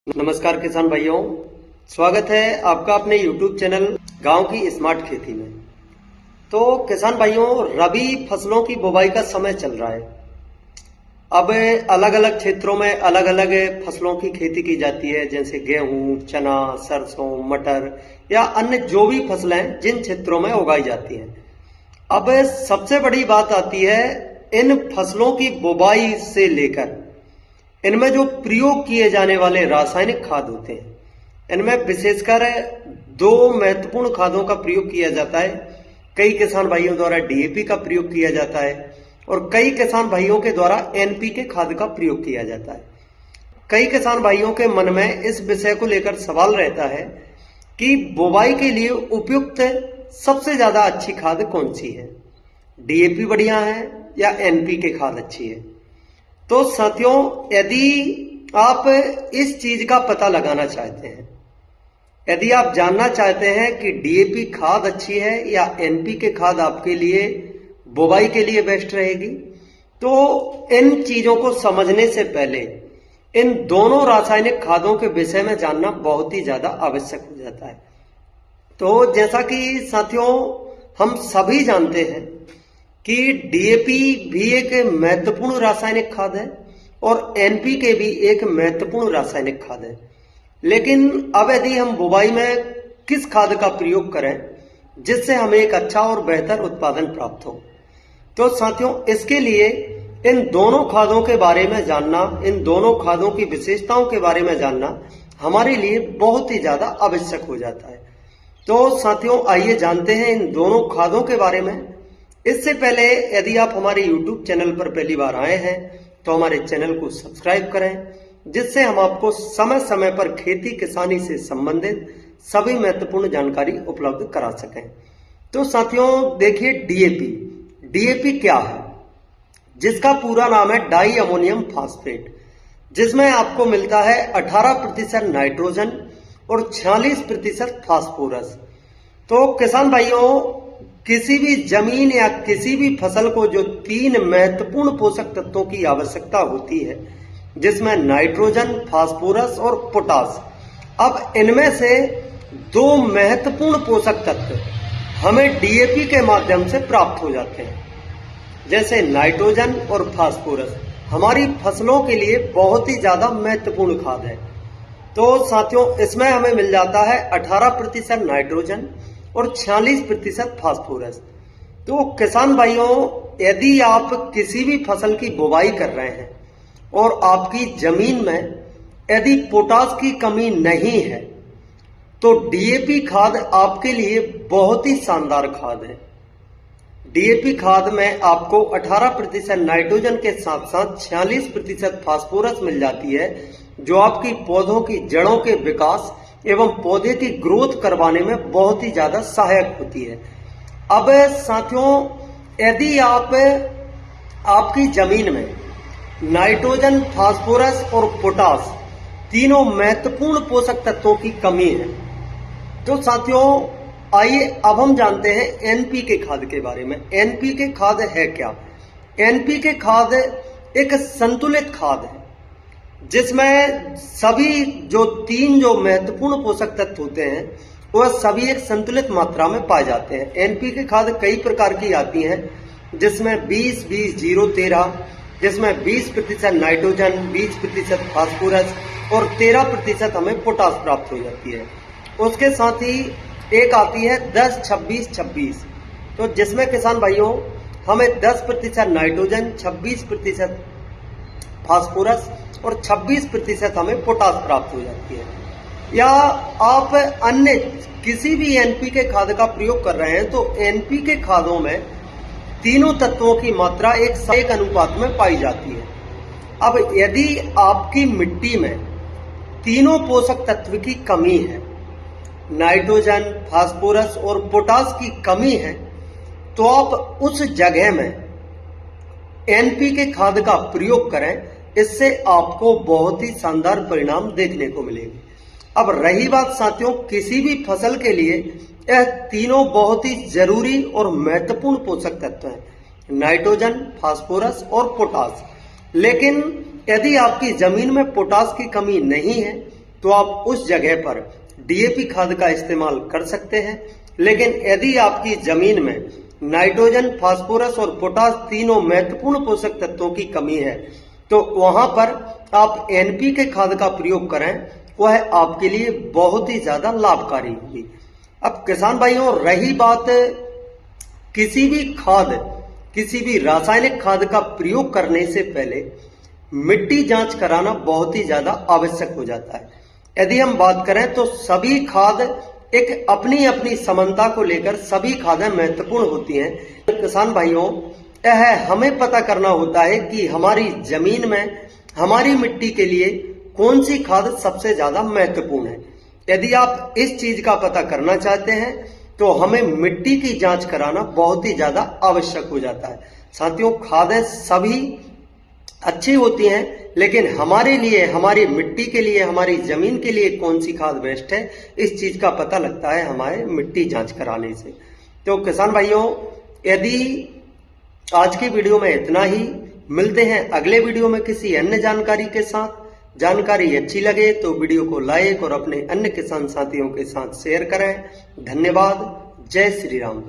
नमस्कार किसान भाइयों, स्वागत है आपका अपने YouTube चैनल गांव की स्मार्ट खेती में। तो किसान भाइयों, रबी फसलों की बुवाई का समय चल रहा है। अब अलग अलग क्षेत्रों में अलग अलग फसलों की खेती की जाती है, जैसे गेहूं, चना, सरसों, मटर या अन्य जो भी फसलें जिन क्षेत्रों में उगाई जाती हैं। अब सबसे बड़ी बात आती है इन फसलों की बुवाई से लेकर इनमें जो प्रयोग किए जाने वाले रासायनिक खाद होते हैं, इनमें विशेषकर दो महत्वपूर्ण खादों का प्रयोग किया जाता है। कई किसान भाइयों द्वारा डीएपी का प्रयोग किया जाता है और कई किसान भाइयों के द्वारा एनपीके खाद का प्रयोग किया जाता है। कई किसान भाइयों के मन में इस विषय को लेकर सवाल रहता है कि बुवाई के लिए उपयुक्त सबसे ज्यादा अच्छी खाद कौन सी है, डीएपी बढ़िया है या एनपीके खाद अच्छी है। तो साथियों, यदि आप इस चीज का पता लगाना चाहते हैं, यदि आप जानना चाहते हैं कि डीएपी खाद अच्छी है या एनपीके खाद आपके लिए बुवाई के लिए बेस्ट रहेगी, तो इन चीजों को समझने से पहले इन दोनों रासायनिक खादों के विषय में जानना बहुत ही ज्यादा आवश्यक हो जाता है। तो जैसा कि साथियों हम सभी जानते हैं कि डीएपी भी एक महत्वपूर्ण रासायनिक खाद है और एनपीके भी एक महत्वपूर्ण रासायनिक खाद है। लेकिन अब यदि हम बुवाई में किस खाद का प्रयोग करें जिससे हमें एक अच्छा और बेहतर उत्पादन प्राप्त हो, तो साथियों इसके लिए इन दोनों खादों के बारे में जानना, इन दोनों खादों की विशेषताओं के बारे में जानना हमारे लिए बहुत ही ज्यादा आवश्यक हो जाता है। तो साथियों आइए जानते हैं इन दोनों खादों के बारे में। इससे पहले यदि आप हमारे YouTube चैनल पर पहली बार आए हैं तो हमारे चैनल को सब्सक्राइब करें, जिससे हम आपको समय समय पर खेती किसानी से संबंधित सभी महत्वपूर्ण जानकारी उपलब्ध करा सकें। तो साथियों देखिए, डीएपी क्या है, जिसका पूरा नाम है डाई अमोनियम फास्फेट, जिसमें आपको मिलता है 18% नाइट्रोजन और 46% फास्फोरस। तो किसान भाइयों, किसी भी जमीन या किसी भी फसल को जो तीन महत्वपूर्ण पोषक तत्वों की आवश्यकता होती है, जिसमें नाइट्रोजन, फास्फोरस और पोटास, अब इनमें से दो महत्वपूर्ण पोषक तत्व हमें डीएपी के माध्यम से प्राप्त हो जाते हैं। जैसे नाइट्रोजन और फास्फोरस हमारी फसलों के लिए बहुत ही ज्यादा महत्वपूर्ण खाद है। तो साथियों इसमें हमें मिल जाता है 18% नाइट्रोजन और 46% फास्फोरस। तो किसान भाइयों, यदि आप किसी भी फसल की बुवाई कर रहे हैं और आपकी जमीन में यदि पोटास की कमी नहीं है, तो डीएपी खाद आपके लिए बहुत ही शानदार खाद है। डीएपी खाद में आपको 18% नाइट्रोजन के साथ साथ 46% फास्फोरस मिल जाती है, जो आपकी पौधों की जड़ों के विकास एवं पौधे की ग्रोथ करवाने में बहुत ही ज्यादा सहायक होती है। अब साथियों, यदि आपकी जमीन में नाइट्रोजन, फास्फोरस और पोटास तीनों महत्वपूर्ण पोषक तत्वों की कमी है, तो साथियों आइए अब हम जानते हैं एनपीके खाद के बारे में। एनपीके खाद है क्या? एनपीके खाद एक संतुलित खाद है, जिसमें सभी तीन महत्वपूर्ण पोषक तत्व होते हैं वह सभी एक संतुलित मात्रा में पाए जाते हैं। एनपीके खाद कई प्रकार की आती हैं, जिसमें 20-20-0-13, जिसमें 20% नाइट्रोजन, 20% फास्फोरस और 13% हमें पोटास प्राप्त हो जाती है। उसके साथ ही एक आती है 10-26-26, तो जिसमें किसान भाइयों हमें 10% नाइट्रोजन, 26% फास्फोरस और 26% हमें पोटास प्राप्त हो जाती है। या आप अन्य किसी भी एनपीके खाद का प्रयोग कर रहे हैं, तो एनपीके खादों में तीनों तत्वों की मात्रा एक अनुपात में पाई जाती है। अब यदि आपकी मिट्टी में तीनों पोषक तत्व की कमी है, नाइट्रोजन, फास्फोरस और पोटास की कमी है, तो आप उस जगह में एनपीके खाद का प्रयोग करें। इससे आपको बहुत ही शानदार परिणाम देखने को मिलेंगे। अब रही बात साथियों, किसी भी फसल के लिए यह तीनों बहुत ही जरूरी और महत्वपूर्ण पोषक तत्व हैं, नाइट्रोजन, फास्फोरस और पोटास। लेकिन यदि आपकी जमीन में पोटास की कमी नहीं है, तो आप उस जगह पर डीएपी खाद का इस्तेमाल कर सकते हैं। लेकिन यदि आपकी जमीन में नाइट्रोजन, फास्फोरस और पोटास तीनों महत्वपूर्ण पोषक तत्वों की कमी है तो वहां पर आप एनपीके खाद का प्रयोग करें, वह आपके लिए बहुत ही ज्यादा लाभकारी होगी। अब किसान भाइयों, रही बात किसी भी खाद, किसी भी रासायनिक खाद का प्रयोग करने से पहले मिट्टी जांच कराना बहुत ही ज्यादा आवश्यक हो जाता है। यदि हम बात करें तो सभी खाद एक अपनी अपनी समानता को लेकर सभी खादें महत्वपूर्ण होती हैं। किसान भाइयों, यह हमें पता करना होता है कि हमारी जमीन में, हमारी मिट्टी के लिए कौन सी खाद सबसे ज्यादा महत्वपूर्ण है। यदि आप इस चीज का पता करना चाहते हैं तो हमें मिट्टी की जांच कराना बहुत ही ज्यादा आवश्यक हो जाता है। साथियों, खादें सभी अच्छी होती हैं, लेकिन हमारे लिए, हमारी मिट्टी के लिए, हमारी जमीन के लिए कौन सी खाद बेस्ट है, इस चीज का पता लगता है हमारे मिट्टी जांच कराने से। तो किसान भाइयों, यदि आज की वीडियो में इतना ही, मिलते हैं अगले वीडियो में किसी अन्य जानकारी के साथ। जानकारी अच्छी लगे तो वीडियो को लाइक और अपने अन्य किसान साथियों के साथ शेयर करें। धन्यवाद। जय श्री राम।